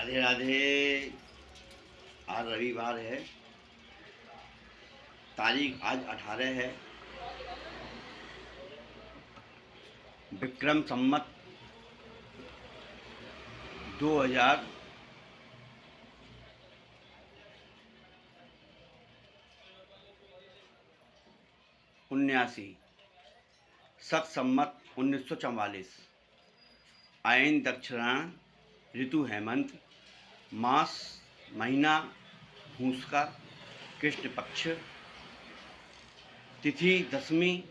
राधे राधे। आज रविवार है, तारीख आज 18 है। विक्रम संमत 2079। सत संमत 1944। आयन दक्षिणायन, ऋतु हेमंत, मास महीना भूस का, कृष्ण पक्ष, तिथि दशमी,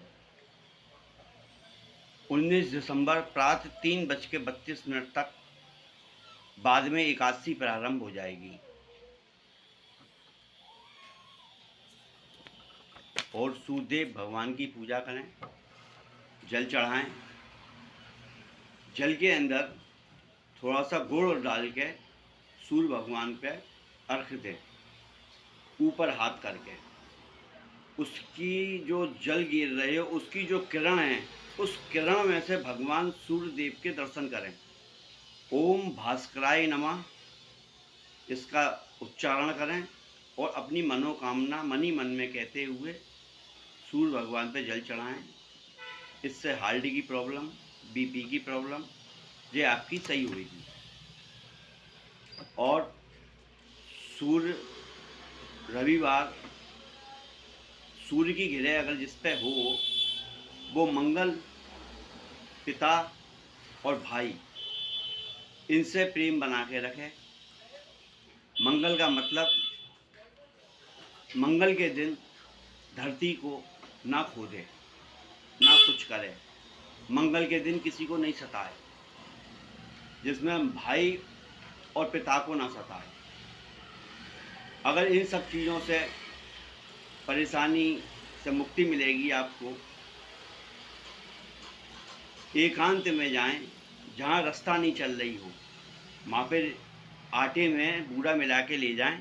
19 दिसंबर प्रातः 3:32 तक। बाद में एकादशी प्रारंभ हो जाएगी। और सूर्यदेव भगवान की पूजा करें, जल चढ़ाएं। जल के अंदर थोड़ा सा गुड़ डाल के सूर्य भगवान पे अर्घ दें, ऊपर हाथ करके। उसकी जो जल गिर रहे हो, उसकी जो किरण है, उस किरण में से भगवान सूर्य देव के दर्शन करें। ओम भास्कराय नमः, इसका उच्चारण करें और अपनी मनोकामना मनी मन में कहते हुए सूर्य भगवान पे जल चढ़ाएं। इससे हार्ट की प्रॉब्लम, बीपी की प्रॉब्लम ये आपकी सही होगी। और सूर्य रविवार सूर्य की गिरह अगर जिस पे हो, वो मंगल, पिता और भाई, इनसे प्रेम बना के रखे। मंगल का मतलब मंगल के दिन धरती को ना खोदे, ना कुछ करे। मंगल के दिन किसी को नहीं सताए, जिसमें भाई और पिता को ना सताए। अगर इन सब चीज़ों से परेशानी से मुक्ति मिलेगी आपको, एकांत में जाएं, जहाँ रास्ता नहीं चल रही हो, वहाँ पे आटे में बूरा मिला के ले जाएं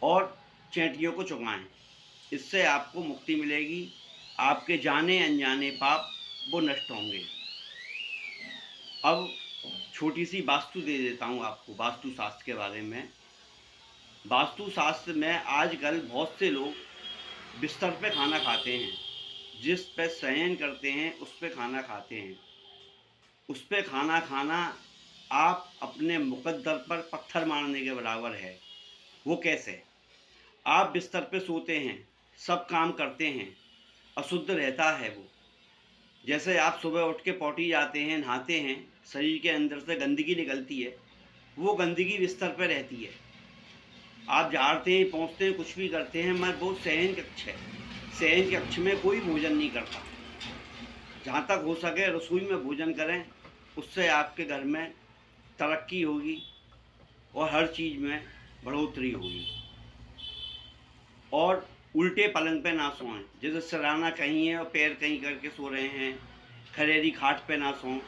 और चैंटियों को चुगाएं। इससे आपको मुक्ति मिलेगी। आपके जाने अनजाने पाप वो नष्ट होंगे। अब छोटी सी वास्तु दे देता हूँ आपको, वास्तु शास्त्र के बारे में। वास्तु शास्त्र में आजकल बहुत से लोग बिस्तर पे खाना खाते हैं, जिस पे शयन करते हैं उस पे खाना खाते हैं। उस पे खाना खाना आप अपने मुकद्दर पर पत्थर मारने के बराबर है। वो कैसे? आप बिस्तर पे सोते हैं, सब काम करते हैं, अशुद्ध रहता है वो। जैसे आप सुबह उठ के पॉटी जाते हैं, नहाते हैं, शरीर के अंदर से गंदगी निकलती है, वो गंदगी बिस्तर पे रहती है। आप झाड़ते हैं, पोंछते हैं, कुछ भी करते हैं, मैं वो शयन कक्ष है। शयन कक्ष में कोई भोजन नहीं करता। जहाँ तक हो सके रसोई में भोजन करें, उससे आपके घर में तरक्की होगी और हर चीज़ में बढ़ोतरी होगी। और उल्टे पलंग पे ना सोएं, जैसे सराहना कहीं है और पैर कहीं करके सो रहे हैं। खरेरी खाट पे ना सों,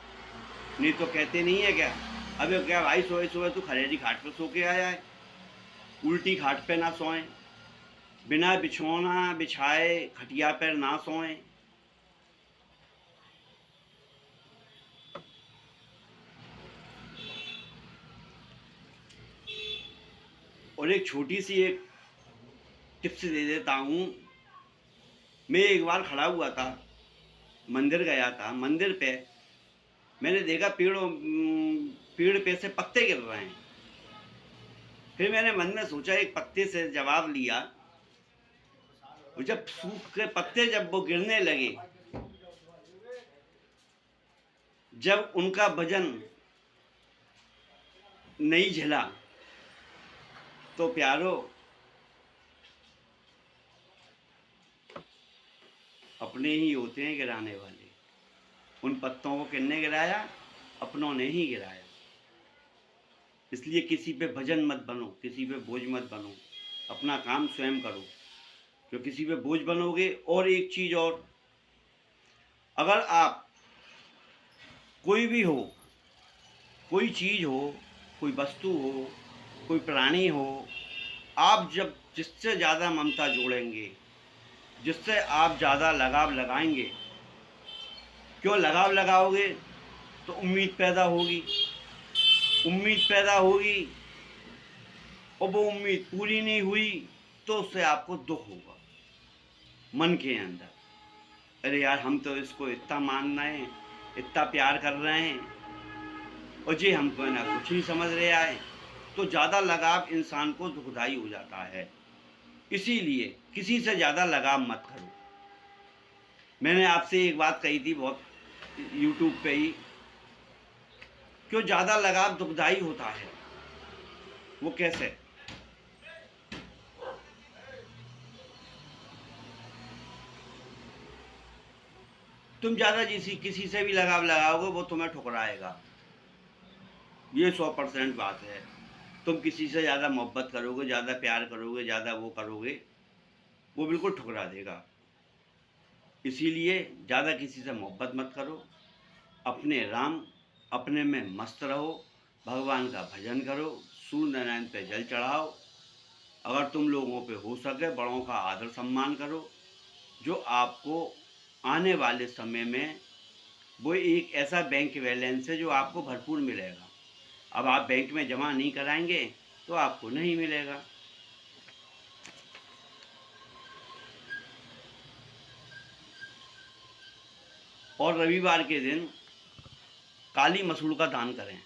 नहीं तो कहते नहीं है क्या, अबे क्या भाई सोए सोए तू खरेरी खाट पे सो के आया है। उल्टी खाट पे ना सोएं, बिना बिछौना बिछाए खटिया पर ना सोएं। और एक छोटी सी एक टिप्स दे देता हूँ। मैं एक बार खड़ा हुआ था, मंदिर गया था, मंदिर पे मैंने देखा पेड़ पे से पत्ते गिर रहे हैं। फिर मैंने मन में सोचा, एक पत्ते से जवाब लिया। और जब सूख के पत्ते जब वो गिरने लगे, जब उनका वजन नहीं झेला, तो प्यारो अपने ही होते हैं गिराने वाले। उन पत्तों को किसने गिराया? अपनों ने ही गिराया। इसलिए किसी पे भजन मत बनो, किसी पे बोझ मत बनो, अपना काम स्वयं करो। जो किसी पे बोझ बनोगे। और एक चीज़ और, अगर आप कोई भी हो, कोई चीज़ हो, कोई वस्तु हो, कोई प्राणी हो, आप जब जिससे ज़्यादा ममता जोड़ेंगे, जिससे आप ज़्यादा लगाव लगाएंगे, क्यों लगाव लगाओगे? तो उम्मीद पैदा होगी। उम्मीद पैदा होगी और वो उम्मीद पूरी नहीं हुई तो उससे आपको दुख होगा मन के अंदर। अरे यार, हम तो इसको इतना मान रहे हैं, इतना प्यार कर रहे हैं, और ये हमको ना कुछ नहीं समझ रहे आए। तो ज़्यादा लगाव इंसान को दुखदाई हो जाता है। इसीलिए किसी से ज़्यादा लगाव मत करो। मैंने आपसे एक बात कही थी बहुत यूट्यूब पे ही, क्यों ज़्यादा लगाव दुखदाई होता है। वो कैसे? तुम ज़्यादा किसी से भी लगाव लगाओगे वो तुम्हें ठुकराएगा, ये 100% बात है। तुम किसी से ज़्यादा मोहब्बत करोगे, ज़्यादा प्यार करोगे, ज़्यादा वो करोगे, वो बिल्कुल ठुकरा देगा। इसीलिए ज़्यादा किसी से मोहब्बत मत करो, अपने राम अपने में मस्त रहो, भगवान का भजन करो, सूर्य नारायण पे जल चढ़ाओ। अगर तुम लोगों पे हो सके बड़ों का आदर सम्मान करो, जो आपको आने वाले समय में वो एक ऐसा बैंक बैलेंस है जो आपको भरपूर मिलेगा। अब आप बैंक में जमा नहीं कराएंगे तो आपको नहीं मिलेगा। और रविवार के दिन काली मसूर का दान करें।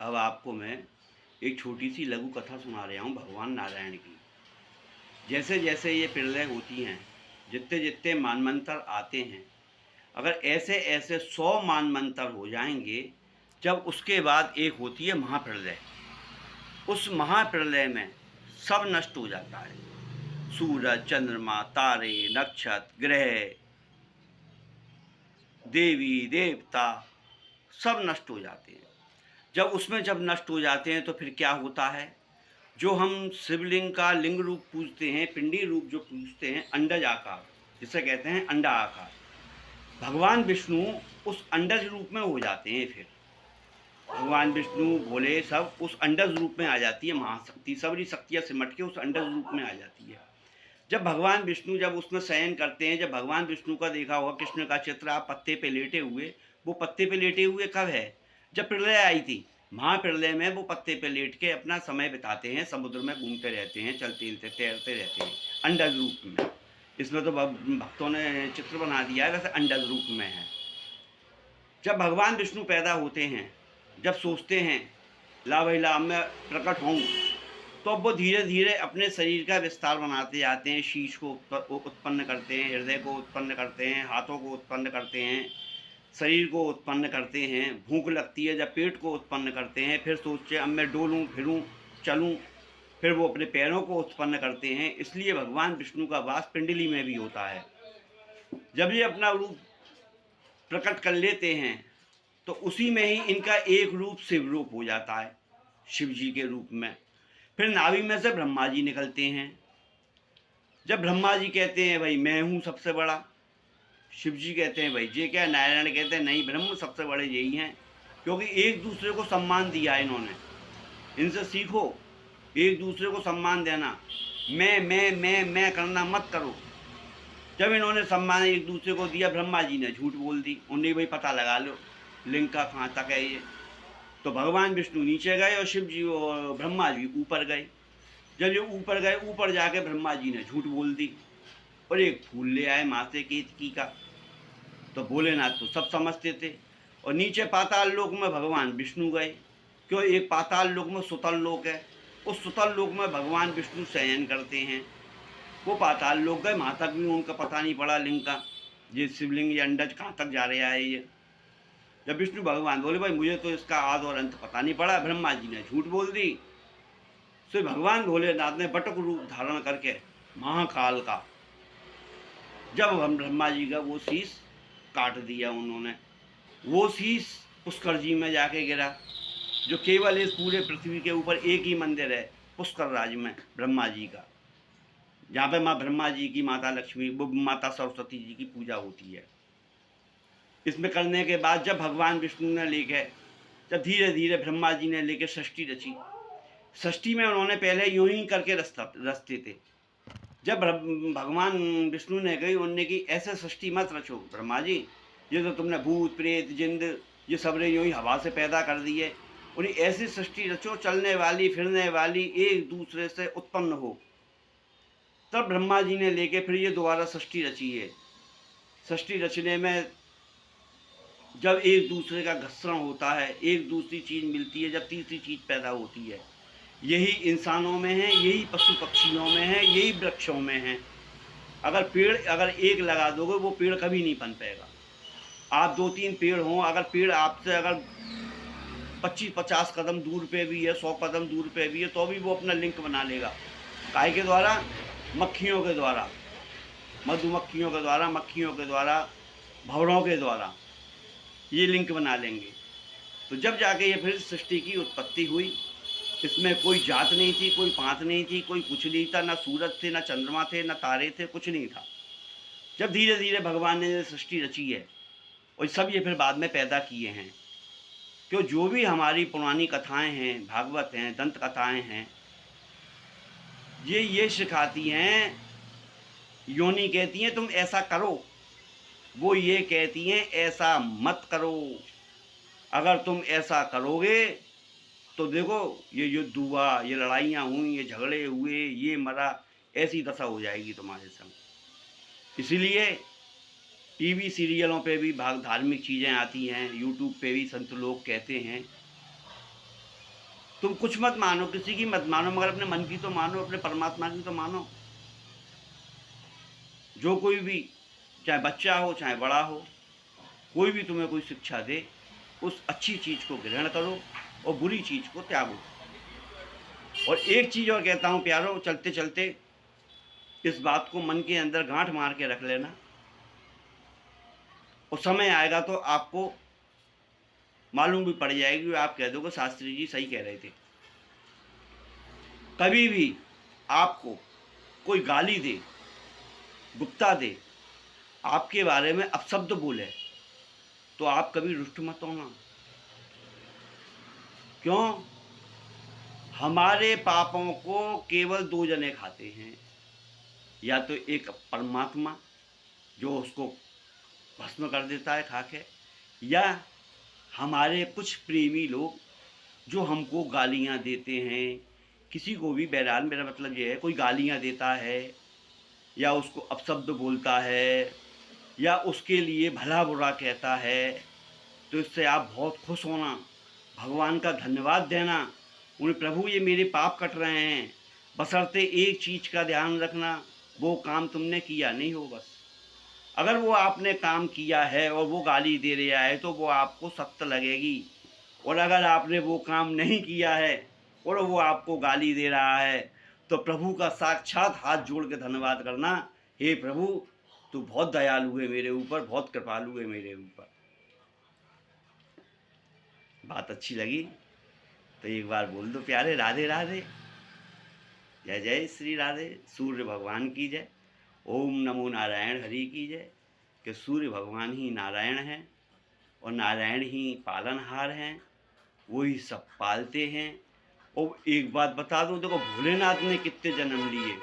अब आपको मैं एक छोटी सी लघु कथा सुना रहा हूँ भगवान नारायण की। जैसे जैसे ये प्रलय होती हैं, जितने जितने मानमंत्र आते हैं, अगर ऐसे ऐसे 100 मानमंत्र हो जाएंगे, जब उसके बाद एक होती है महाप्रलय। उस महाप्रलय में सब नष्ट हो जाता है, सूरज, चंद्रमा, तारे, नक्षत्र, ग्रह, देवी देवता सब नष्ट हो जाते हैं। जब नष्ट हो जाते हैं तो फिर क्या होता है, जो हम शिवलिंग का लिंग रूप पूजते हैं, पिंडी रूप जो पूजते हैं, अंडज आकार जिसे कहते हैं अंडा आकार, भगवान विष्णु उस अंडज रूप में हो जाते हैं। फिर भगवान विष्णु भोले सब उस अंडज रूप में आ जाती है महाशक्ति, सबरी शक्तियाँ सिमट के उस अंडज रूप में आ जाती है। जब भगवान विष्णु जब उसमें शयन करते हैं, जब भगवान विष्णु का देखा होगा कृष्ण का चित्र आप पत्ते पे लेटे हुए, वो पत्ते पे लेटे हुए कब है? जब प्रलय आई थी, महाप्रलय में वो पत्ते पे लेट के अपना समय बिताते हैं, समुद्र में घूमते रहते हैं, चलते तैरते रहते हैं अंडज रूप में। इसमें तो भक्तों ने चित्र बना दिया है, वैसे अंडज रूप में है। जब भगवान विष्णु पैदा होते हैं, जब सोचते हैं ला भाई ला मैं प्रकट होऊँ, तो अब वो धीरे धीरे अपने शरीर का विस्तार बनाते जाते हैं, शीश को उत्पन्न करते हैं, हृदय को उत्पन्न करते हैं, हाथों को उत्पन्न करते हैं, शरीर को उत्पन्न करते हैं। भूख लगती है जब पेट को उत्पन्न करते हैं, फिर सोचते हैं अब मैं डोलूँ फिरूँ चलूँ, फिर वो अपने पैरों को उत्पन्न करते हैं। इसलिए भगवान विष्णु का वास पिंडली में भी होता है। जब ये अपना रूप प्रकट कर लेते हैं तो उसी में ही इनका एक रूप शिव रूप हो जाता है, शिव जी के रूप में। फिर नाभि में से ब्रह्मा जी निकलते हैं। जब ब्रह्मा जी कहते हैं भाई मैं हूँ सबसे बड़ा, शिव जी कहते हैं भाई ये क्या, नारायण कहते हैं नहीं ब्रह्म सबसे बड़े यही हैं, क्योंकि एक दूसरे को सम्मान दिया है इन्होंने। इनसे सीखो एक दूसरे को सम्मान देना, मैं करना मत करो। जब इन्होंने सम्मान एक दूसरे को दिया, ब्रह्मा जी ने झूठ बोल दी, उन्हें भाई पता लगा लो लिंग का कहाँ तक है ये। तो भगवान विष्णु नीचे गए और शिव जी और ब्रह्मा जी ऊपर गए। जब ये ऊपर गए, ऊपर जाके ब्रह्मा जी ने झूठ बोल दी और एक फूल ले आए माथे केतकी का। तो भोलेनाथ तो सब समझते थे। और नीचे पाताल लोक में भगवान विष्णु गए, क्यों एक पाताल लोक में सुतल लोक है, उस सुतल लोक में भगवान विष्णु शयन करते हैं। वो पाताल लोक गए, वहाँ तक भी उनका पता नहीं पड़ा लिंग का, ये शिवलिंग या अंडज कहाँ तक जा रहा है ये। जब विष्णु भगवान बोले भाई मुझे तो इसका आद और अंत पता नहीं पड़ा, ब्रह्मा जी ने झूठ बोल दी। तो भगवान भोलेनाथ ने बटक रूप धारण करके महाकाल का, जब हम ब्रह्मा जी का वो शीश काट दिया उन्होंने, वो शीश पुष्कर जी में जाके गिरा, जो केवल इस पूरे पृथ्वी के ऊपर एक ही मंदिर है पुष्कर राज में ब्रह्मा जी का, जहाँ पे माँ ब्रह्मा जी की, माता लक्ष्मी, माता सरस्वती जी की पूजा होती है। इसमें करने के बाद जब भगवान विष्णु ने लेके, जब धीरे धीरे ब्रह्मा जी ने लेके षष्ठी रची, षष्ठी में उन्होंने पहले यूं ही करके रचते थे, जब भगवान विष्णु ने कही, उनने की ऐसे सृष्टि मत रचो ब्रह्मा जी, ये तो तुमने भूत प्रेत जिंद ये सब रे यूं ही हवा से पैदा कर दिए, उन्हें ऐसी सृष्टि रचो चलने वाली फिरने वाली एक दूसरे से उत्पन्न हो। तब ब्रह्मा जी ने लेके फिर ये दोबारा सृष्टि रची है। सृष्टि रचने में जब एक दूसरे का घर्षण होता है, एक दूसरी चीज मिलती है, जब तीसरी चीज पैदा होती है, यही इंसानों में है, यही पशु पक्षियों में है, यही वृक्षों में है। अगर पेड़ अगर एक लगा दोगे वो पेड़ कभी नहीं पनपेगा। आप 2-3 पेड़ हों, अगर पेड़ आपसे अगर 25-50 कदम दूर पे भी है, 100 कदम दूर पे भी है, तो भी वो अपना लिंक बना लेगा। काहे के द्वारा? मक्खियों के द्वारा, मधुमक्खियों के द्वारा, मक्खियों के द्वारा, भंवरों के द्वारा ये लिंक बना लेंगे। तो जब जाके ये फिर सृष्टि की उत्पत्ति हुई, इसमें कोई जात नहीं थी, कोई पात नहीं थी, कोई कुछ नहीं था, ना सूरज थे, ना चंद्रमा थे, ना तारे थे, कुछ नहीं था। जब धीरे धीरे भगवान ने सृष्टि रची है और सब ये फिर बाद में पैदा किए हैं, क्यों जो भी हमारी पुरानी कथाएं हैं, भागवत हैं, दंत कथाएं हैं, ये सिखाती हैं, योनि कहती हैं तुम ऐसा करो, वो ये कहती हैं ऐसा मत करो। अगर तुम ऐसा करोगे तो देखो ये युद्ध हुआ, ये लड़ाइयाँ हुई, ये झगड़े हुए, ये मरा, ऐसी दशा हो जाएगी तुम्हारे संग। इसीलिए टीवी सीरियलों पे भी भाग धार्मिक चीज़ें आती हैं, यूट्यूब पे भी संत लोग कहते हैं तुम कुछ मत मानो, किसी की मत मानो, मगर अपने मन की तो मानो, अपने परमात्मा की तो मानो। जो कोई भी, चाहे बच्चा हो चाहे बड़ा हो, कोई भी तुम्हें कोई शिक्षा दे, उस अच्छी चीज़ को ग्रहण करो और बुरी चीज़ को त्यागो। और एक चीज़ और कहता हूँ प्यारो, चलते चलते इस बात को मन के अंदर गांठ मार के रख लेना, और समय आएगा तो आपको मालूम भी पड़ जाएगी, आप कह दोगे शास्त्री जी सही कह रहे थे। कभी भी आपको कोई गाली दे, गुप्ता दे, आपके बारे में अपशब्द बोले, तो आप कभी रुष्ट मत होना। क्यों? हमारे पापों को केवल 2 जने खाते हैं, या तो एक परमात्मा जो उसको भस्म कर देता है खा के, या हमारे कुछ प्रेमी लोग जो हमको गालियां देते हैं। किसी को भी, बहरहाल मेरा मतलब ये है, कोई गालियां देता है या उसको अपशब्द बोलता है या उसके लिए भला बुरा कहता है, तो इससे आप बहुत खुश होना, भगवान का धन्यवाद देना, उन्हें प्रभु ये मेरे पाप कट रहे हैं, बशर्ते एक चीज़ का ध्यान रखना, वो काम तुमने किया नहीं हो बस। अगर वो आपने काम किया है और वो गाली दे रहा है तो वो आपको सख्त लगेगी, और अगर आपने वो काम नहीं किया है और वो आपको गाली दे रहा है तो प्रभु का साक्षात हाथ जोड़ के धन्यवाद करना, हे प्रभु तू बहुत दयालु है मेरे ऊपर, बहुत कृपालु है मेरे ऊपर। बात अच्छी लगी तो एक बार बोल दो प्यारे, राधे राधे, जय जय श्री राधे। सूर्य भगवान की जय, ओम नमो नारायण हरि की जय। कि सूर्य भगवान ही नारायण हैं और नारायण ही पालनहार हैं, वही सब पालते हैं। और एक बात बता दूं, देखो भोलेनाथ ने कितने जन्म लिए,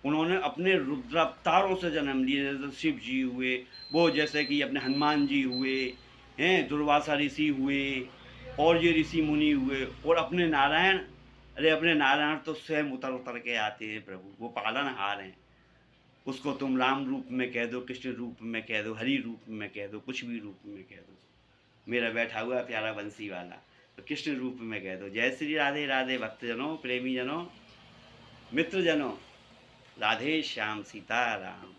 उन्होंने अपने रुद्रावतारों से जन्म लिए, जैसे शिव जी हुए, वो जैसे कि अपने हनुमान जी हुए हैं, दुर्वासा ऋषि हुए, और ये ऋषि मुनि हुए, और अपने नारायण, अरे अपने नारायण तो स्वयं उतर उतर के आते हैं प्रभु, वो पालनहार हैं। उसको तुम राम रूप में कह दो, कृष्ण रूप में कह दो, हरि रूप में कह दो, कुछ भी रूप में कह दो, मेरा बैठा हुआ प्यारा बंसी वाला, तो कृष्ण रूप में कह दो। जय श्री राधे राधे भक्तजनों, प्रेमी जनों, मित्रजनों, राधे श्याम सीताराम।